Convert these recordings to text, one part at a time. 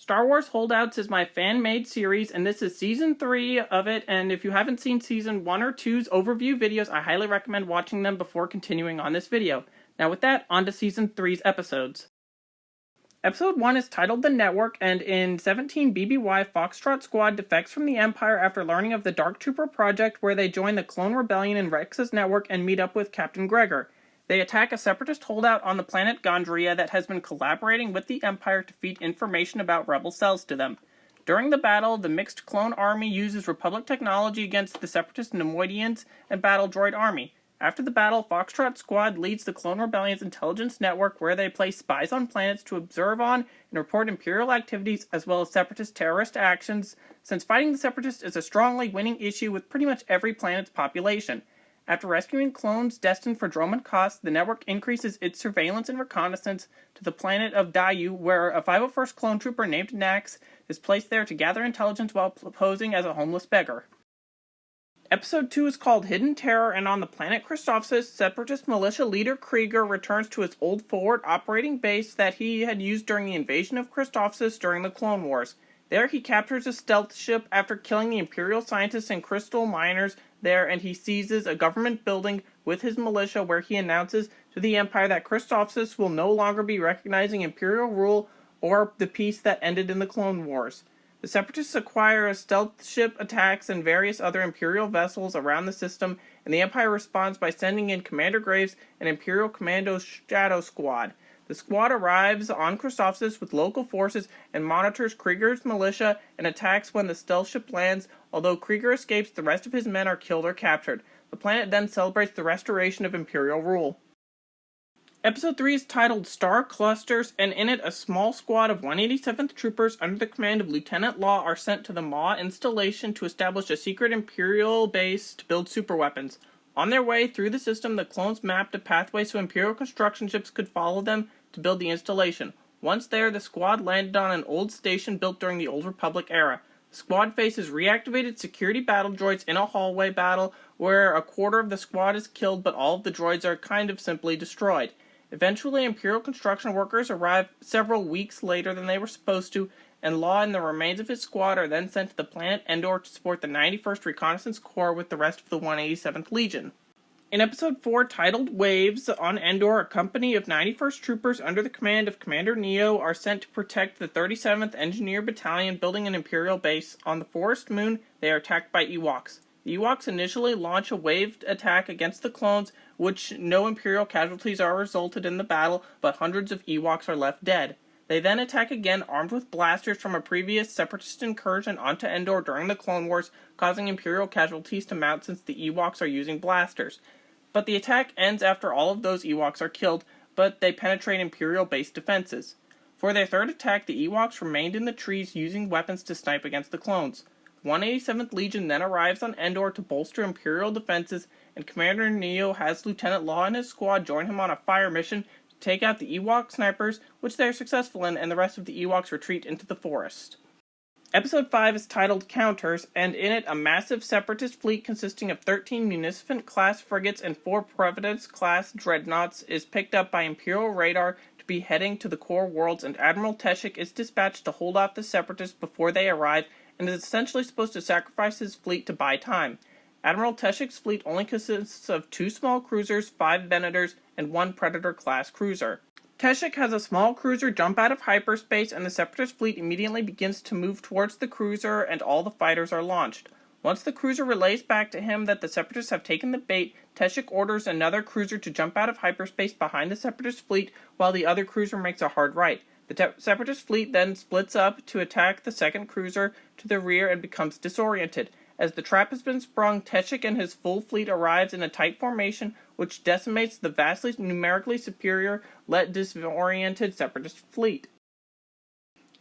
Star Wars Holdouts is my fan-made series, and this is Season 3 of it, and if you haven't seen Season 1 or 2's overview videos, I highly recommend watching them before continuing on this video. Now with that, on to Season 3's episodes. Episode 1 is titled The Network, and in 17 BBY, Foxtrot Squad defects from the Empire after learning of the Dark Trooper project, where they join the Clone Rebellion in Rex's network and meet up with Captain Gregor. They attack a separatist holdout on the planet Gondria that has been collaborating with the Empire to feed information about rebel cells to them. During the battle, the mixed clone army uses Republic technology against the separatist Nemoidians and battle droid army. After the battle, Foxtrot Squad leads the Clone Rebellion's intelligence network, where they place spies on planets to observe on and report Imperial activities as well as separatist terrorist actions, since fighting the separatists is a strongly winning issue with pretty much every planet's population. After rescuing clones destined for Droman Kos, the network increases its surveillance and reconnaissance to the planet of Dayu, where a 501st clone trooper named Nax is placed there to gather intelligence while posing as a homeless beggar. Episode 2 is called Hidden Terror, and on the planet Christophsis, separatist militia leader Krieger returns to his old forward operating base that he had used during the invasion of Christophsis during the Clone Wars. There he captures a stealth ship after killing the Imperial scientists and crystal miners there, and he seizes a government building with his militia, where he announces to the Empire that Christophsis will no longer be recognizing Imperial rule or the peace that ended in the Clone Wars. The Separatists acquire a stealth ship, attacks, and various other Imperial vessels around the system, and the Empire responds by sending in Commander Graves and Imperial Commando Shadow Squad. The squad arrives on Christophsis with local forces and monitors Krieger's militia and attacks when the stealth ship lands. Although Krieger escapes, the rest of his men are killed or captured. The planet then celebrates the restoration of Imperial rule. Episode 3 is titled Star Clusters, and in it a small squad of 187th Troopers under the command of Lieutenant Law are sent to the Maw installation to establish a secret Imperial base to build superweapons. On their way through the system, the clones mapped a pathway so Imperial construction ships could follow them to build the installation. Once there, the squad landed on an old station built during the Old Republic era. The squad faces reactivated security battle droids in a hallway battle where a quarter of the squad is killed, but all of the droids are kind of simply destroyed. Eventually, Imperial construction workers arrive several weeks later than they were supposed to, and Law and the remains of his squad are then sent to the planet Endor to support the 91st Reconnaissance Corps with the rest of the 187th Legion. In Episode 4, titled Waves, on Endor, a company of 91st Troopers under the command of Commander Neo are sent to protect the 37th Engineer Battalion building an Imperial base. On the Forest Moon, they are attacked by Ewoks. The Ewoks initially launch a waved attack against the clones, which no Imperial casualties are resulted in the battle, but hundreds of Ewoks are left dead. They then attack again, armed with blasters from a previous Separatist incursion onto Endor during the Clone Wars, causing Imperial casualties to mount since the Ewoks are using blasters. But the attack ends after all of those Ewoks are killed, but they penetrate Imperial base defenses. For their third attack, the Ewoks remained in the trees using weapons to snipe against the clones. The 187th Legion then arrives on Endor to bolster Imperial defenses, and Commander Neo has Lieutenant Law and his squad join him on a fire mission to take out the Ewok snipers, which they are successful in, and the rest of the Ewoks retreat into the forest. Episode 5 is titled Counters, and in it a massive Separatist fleet consisting of 13 Munificent-class frigates and 4 Providence-class dreadnoughts is picked up by Imperial radar to be heading to the core worlds, and Admiral Teshik is dispatched to hold off the Separatists before they arrive, and is essentially supposed to sacrifice his fleet to buy time. Admiral Teshik's fleet only consists of 2 small cruisers, 5 Venators, and 1 Predator-class cruiser. Teshik has a small cruiser jump out of hyperspace, and the Separatist fleet immediately begins to move towards the cruiser, and all the fighters are launched. Once the cruiser relays back to him that the Separatists have taken the bait, Teshik orders another cruiser to jump out of hyperspace behind the Separatist fleet, while the other cruiser makes a hard right. The Separatist fleet then splits up to attack the second cruiser to the rear and becomes disoriented. As the trap has been sprung, Teshik and his full fleet arrives in a tight formation, which decimates the vastly numerically superior, yet disoriented Separatist fleet.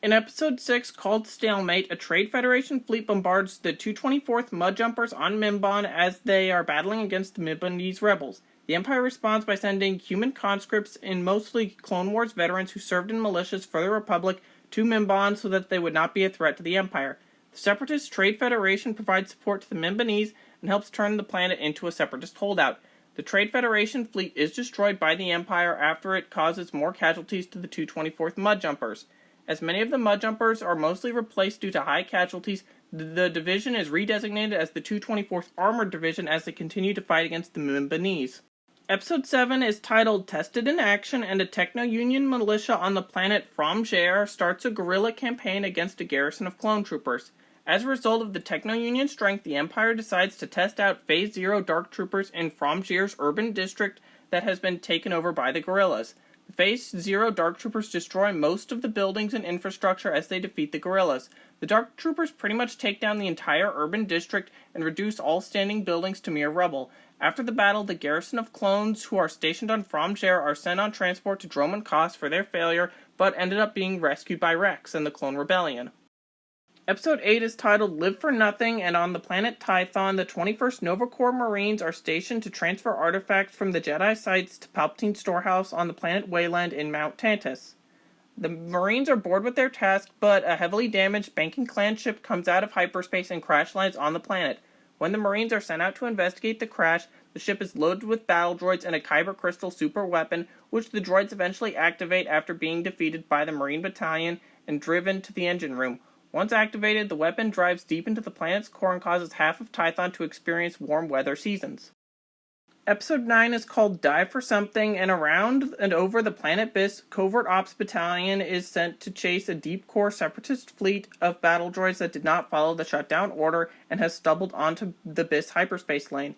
In Episode 6, called Stalemate, a Trade Federation fleet bombards the 224th Mudjumpers on Mimban as they are battling against the Mimbanese rebels. The Empire responds by sending human conscripts and mostly Clone Wars veterans who served in militias for the Republic to Mimban so that they would not be a threat to the Empire. The Separatist Trade Federation provides support to the Mimbanese and helps turn the planet into a Separatist holdout. The Trade Federation fleet is destroyed by the Empire after it causes more casualties to the 224th Mudjumpers. As many of the Mudjumpers are mostly replaced due to high casualties, the division is redesignated as the 224th Armored Division as they continue to fight against the Mimbanese. Episode 7 is titled Tested in Action, and a Techno-Union militia on the planet Fromger starts a guerrilla campaign against a garrison of clone troopers. As a result of the Techno-Union strength, the Empire decides to test out Phase Zero Dark Troopers in Fromger's urban district that has been taken over by the guerrillas. The Phase Zero Dark Troopers destroy most of the buildings and infrastructure as they defeat the guerrillas. The Dark Troopers pretty much take down the entire urban district and reduce all standing buildings to mere rubble. After the battle, the garrison of clones who are stationed on Fromger are sent on transport to Dromund Kaas for their failure, but ended up being rescued by Rex and the Clone Rebellion. Episode 8 is titled Live for Nothing, and on the planet Tython, the 21st Nova Corps Marines are stationed to transfer artifacts from the Jedi sites to Palpatine's storehouse on the planet Wayland in Mount Tantus. The Marines are bored with their task, but a heavily damaged Banking Clan ship comes out of hyperspace and crash lands on the planet. When the Marines are sent out to investigate the crash, the ship is loaded with battle droids and a Kyber Crystal super weapon, which the droids eventually activate after being defeated by the Marine Battalion and driven to the engine room. Once activated, the weapon drives deep into the planet's core and causes half of Tython to experience warm weather seasons. Episode 9 is called Die for Something, and around and over the planet Biss, Covert Ops Battalion is sent to chase a deep-core separatist fleet of battle droids that did not follow the shutdown order and has stumbled onto the Biss hyperspace lane.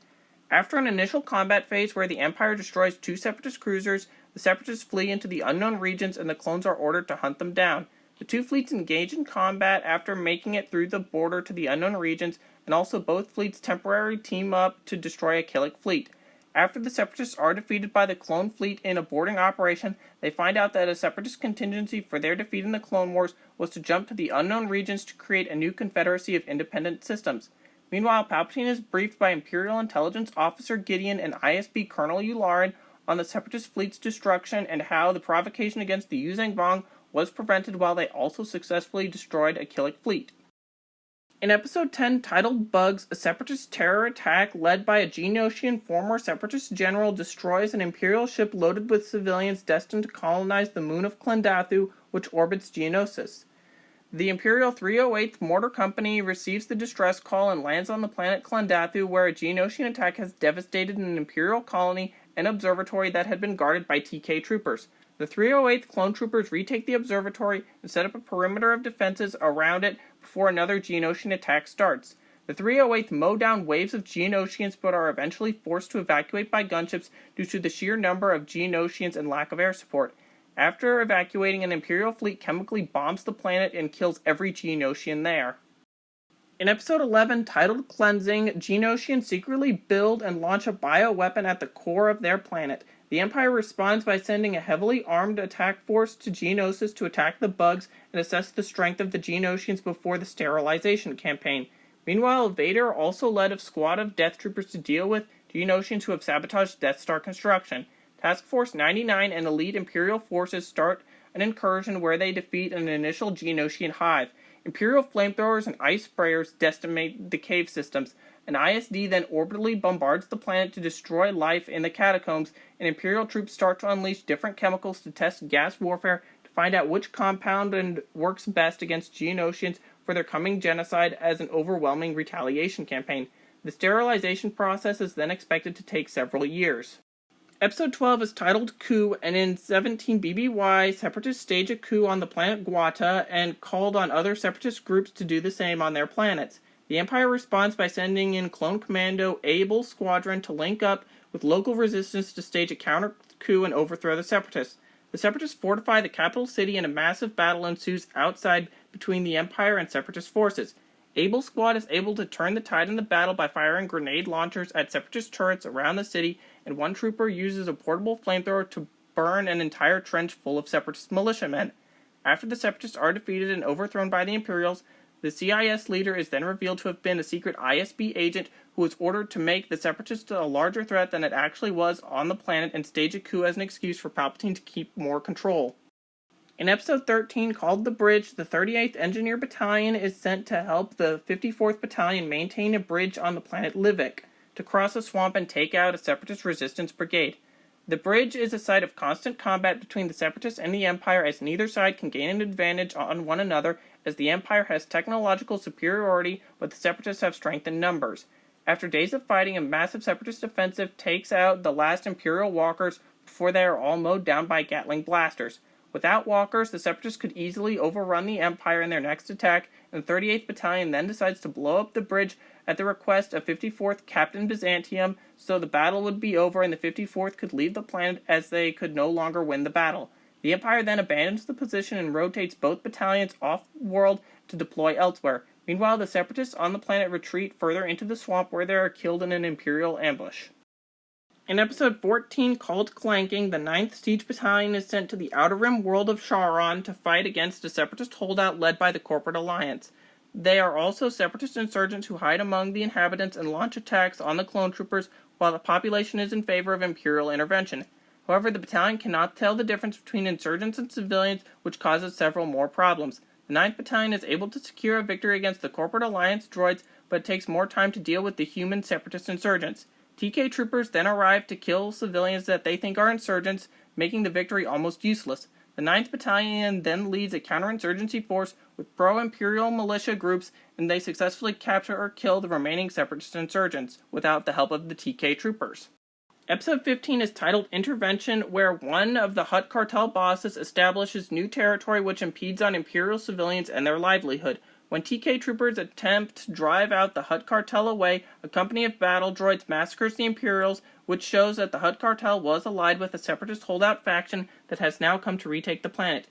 After an initial combat phase where the Empire destroys 2 separatist cruisers, the separatists flee into the unknown regions and the clones are ordered to hunt them down. The 2 fleets engage in combat after making it through the border to the unknown regions, and also both fleets temporarily team up to destroy a Killik fleet. After the Separatists are defeated by the Clone Fleet in a boarding operation, they find out that a Separatist contingency for their defeat in the Clone Wars was to jump to the unknown regions to create a new confederacy of independent systems. Meanwhile, Palpatine is briefed by Imperial Intelligence Officer Gideon and ISB Colonel Yularen on the Separatist fleet's destruction and how the provocation against the Yuzang Vong was prevented while they also successfully destroyed a Killik fleet. In Episode 10, titled Bugs, a Separatist terror attack led by a Geonosian former Separatist general destroys an Imperial ship loaded with civilians destined to colonize the moon of Klendathu, which orbits Geonosis. The Imperial 308th Mortar Company receives the distress call and lands on the planet Klendathu, where a Geonosian attack has devastated an Imperial colony and observatory that had been guarded by TK troopers. The 308th clone troopers retake the observatory and set up a perimeter of defenses around it before another Geonosian attack starts. The 308th mow down waves of Geonosians but are eventually forced to evacuate by gunships due to the sheer number of Geonosians and lack of air support. After evacuating, an Imperial fleet chemically bombs the planet and kills every Geonosian there. In Episode 11, titled Cleansing, Geonosians secretly build and launch a bioweapon at the core of their planet. The Empire responds by sending a heavily armed attack force to Geonosis to attack the bugs and assess the strength of the Geonosians before the sterilization campaign. Meanwhile, Vader also led a squad of Death Troopers to deal with Geonosians who have sabotaged Death Star construction. Task Force 99 and elite Imperial forces start an incursion where they defeat an initial Geonosian hive. Imperial flamethrowers and ice sprayers decimate the cave systems. An ISD then orbitally bombards the planet to destroy life in the catacombs, and Imperial troops start to unleash different chemicals to test gas warfare to find out which compound works best against Geonosians for their coming genocide as an overwhelming retaliation campaign. The sterilization process is then expected to take several years. Episode 12 is titled Coup, and in 17 BBY, Separatists stage a coup on the planet Guata and called on other Separatist groups to do the same on their planets. The Empire responds by sending in Clone Commando Able Squadron to link up with local resistance to stage a counter-coup and overthrow the Separatists. The Separatists fortify the capital city and a massive battle ensues outside between the Empire and Separatist forces. Able Squad is able to turn the tide in the battle by firing grenade launchers at Separatist turrets around the city, and one trooper uses a portable flamethrower to burn an entire trench full of Separatist militiamen. After the Separatists are defeated and overthrown by the Imperials, the CIS leader is then revealed to have been a secret ISB agent who was ordered to make the Separatists a larger threat than it actually was on the planet and stage a coup as an excuse for Palpatine to keep more control. In Episode 13, called The Bridge, the 38th Engineer Battalion is sent to help the 54th Battalion maintain a bridge on the planet Livik to cross a swamp and take out a Separatist resistance brigade. The bridge is a site of constant combat between the Separatists and the Empire, as neither side can gain an advantage on one another, as the Empire has technological superiority, but the Separatists have strength in numbers. After days of fighting, a massive Separatist offensive takes out the last Imperial walkers before they are all mowed down by Gatling blasters. Without walkers, the Separatists could easily overrun the Empire in their next attack, and the 38th Battalion then decides to blow up the bridge at the request of 54th Captain Byzantium, so the battle would be over and the 54th could leave the planet as they could no longer win the battle. The Empire then abandons the position and rotates both battalions off-world to deploy elsewhere. Meanwhile, the Separatists on the planet retreat further into the swamp where they are killed in an Imperial ambush. In Episode 14, called Clanking, the 9th Siege Battalion is sent to the Outer Rim world of Charon to fight against a Separatist holdout led by the Corporate Alliance. They are also Separatist insurgents who hide among the inhabitants and launch attacks on the clone troopers while the population is in favor of Imperial intervention. However, the battalion cannot tell the difference between insurgents and civilians, which causes several more problems. The 9th Battalion is able to secure a victory against the Corporate Alliance droids, but it takes more time to deal with the human Separatist insurgents. TK troopers then arrive to kill civilians that they think are insurgents, making the victory almost useless. The 9th Battalion then leads a counterinsurgency force with pro-Imperial militia groups, and they successfully capture or kill the remaining Separatist insurgents, without the help of the TK troopers. Episode 15 is titled Intervention, where one of the Hutt cartel bosses establishes new territory which impedes on Imperial civilians and their livelihood. When TK troopers attempt to drive out the Hutt cartel away, a company of battle droids massacres the Imperials, which shows that the Hutt cartel was allied with a Separatist holdout faction that has now come to retake the planet.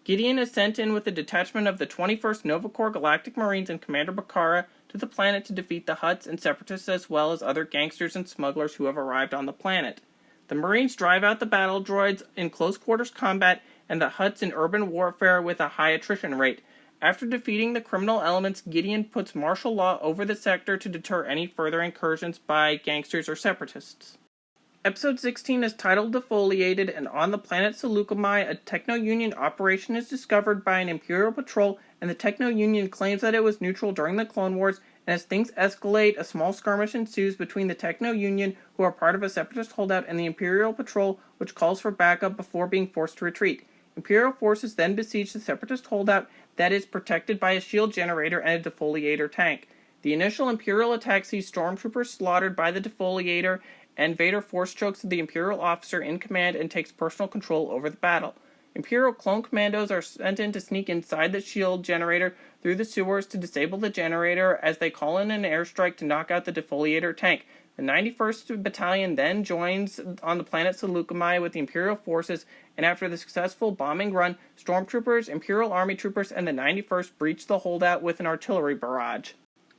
Gideon is sent in with a detachment of the 21st Nova Corps Galactic Marines and Commander Bakara to the planet to defeat the Hutts and Separatists as well as other gangsters and smugglers who have arrived on the planet. The Marines drive out the battle droids in close quarters combat and the Hutts in urban warfare with a high attrition rate. After defeating the criminal elements, Gideon puts martial law over the sector to deter any further incursions by gangsters or Separatists. Episode 16 is titled Defoliated, and on the planet Seleucami, a Techno-Union operation is discovered by an Imperial patrol, and the Techno-Union claims that it was neutral during the Clone Wars, and as things escalate, a small skirmish ensues between the Techno-Union, who are part of a Separatist holdout, and the Imperial patrol, which calls for backup before being forced to retreat. Imperial forces then besiege the Separatist holdout that is protected by a shield generator and a defoliator tank. The initial Imperial attack sees stormtroopers slaughtered by the defoliator, and Vader force chokes the Imperial officer in command and takes personal control over the battle. Imperial clone commandos are sent in to sneak inside the shield generator through the sewers to disable the generator as they call in an airstrike to knock out the defoliator tank. The 91st Battalion then joins on the planet Seleucami with the Imperial forces, and after the successful bombing run, stormtroopers, Imperial Army troopers, and the 91st breach the holdout with an artillery barrage.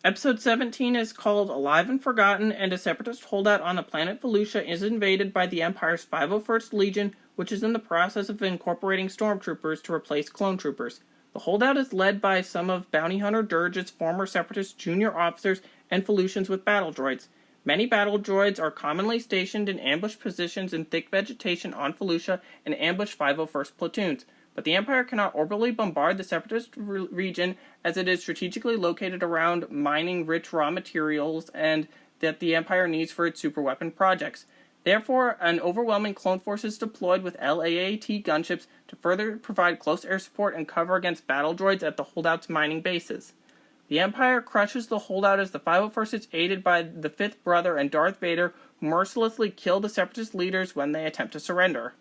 Episode 17 is called Alive and Forgotten, and a Separatist holdout on the planet Felucia is invaded by the Empire's 501st Legion, which is in the process of incorporating stormtroopers to replace clone troopers. The holdout is led by some of Bounty Hunter Dirge's former Separatist junior officers and Felucians with battle droids. Many battle droids are commonly stationed in ambush positions in thick vegetation on Felucia and ambush 501st platoons, but the Empire cannot orbitally bombard the Separatist region as it is strategically located around mining rich raw materials and that the Empire needs for its superweapon projects. Therefore, an overwhelming clone force is deployed with LAAT gunships to further provide close air support and cover against battle droids at the holdout's mining bases. The Empire crushes the holdout as the 501st is aided by the Fifth Brother and Darth Vader, who mercilessly kill the Separatist leaders when they attempt to surrender.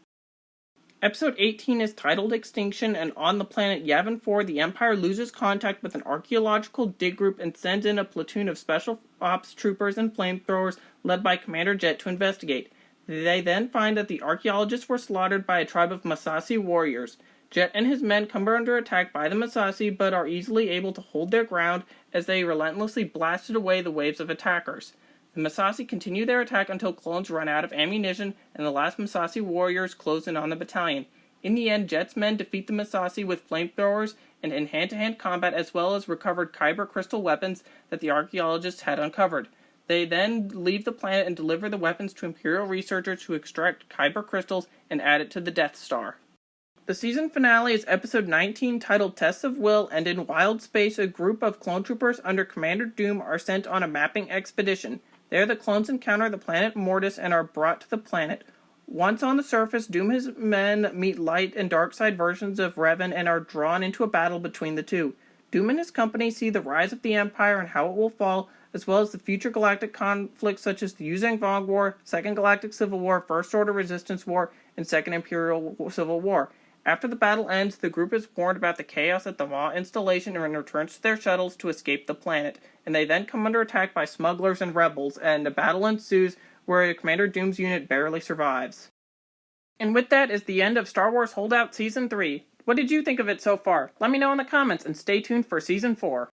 Episode 18 is titled Extinction, and on the planet Yavin 4, the Empire loses contact with an archaeological dig group and sends in a platoon of special ops troopers and flamethrowers led by Commander Jet to investigate. They then find that the archaeologists were slaughtered by a tribe of Massassi warriors. Jet and his men come under attack by the Massassi, but are easily able to hold their ground as they relentlessly blasted away the waves of attackers. The Massassi continue their attack until clones run out of ammunition and the last Massassi warriors close in on the battalion. In the end, Jet's men defeat the Massassi with flamethrowers and in hand-to-hand combat, as well as recovered kyber crystal weapons that the archaeologists had uncovered. They then leave the planet and deliver the weapons to Imperial researchers who extract kyber crystals and add it to the Death Star. The season finale is episode 19, titled Tests of Will, and in wild space, a group of clone troopers under Commander Doom are sent on a mapping expedition. There the clones encounter the planet Mortis and are brought to the planet. Once on the surface, Doom and his men meet light and dark side versions of Revan and are drawn into a battle between the two. Doom and his company see the rise of the Empire and how it will fall, as well as the future galactic conflicts such as the Yuzang Vong War, Second Galactic Civil War, First Order Resistance War, and Second Imperial Civil War. After the battle ends, the group is warned about the chaos at the Maw installation and returns to their shuttles to escape the planet, and they then come under attack by smugglers and rebels, and a battle ensues where Commander Doom's unit barely survives. And with that is the end of Star Wars Holdouts Season 3. What did you think of it so far? Let me know in the comments, and stay tuned for Season 4.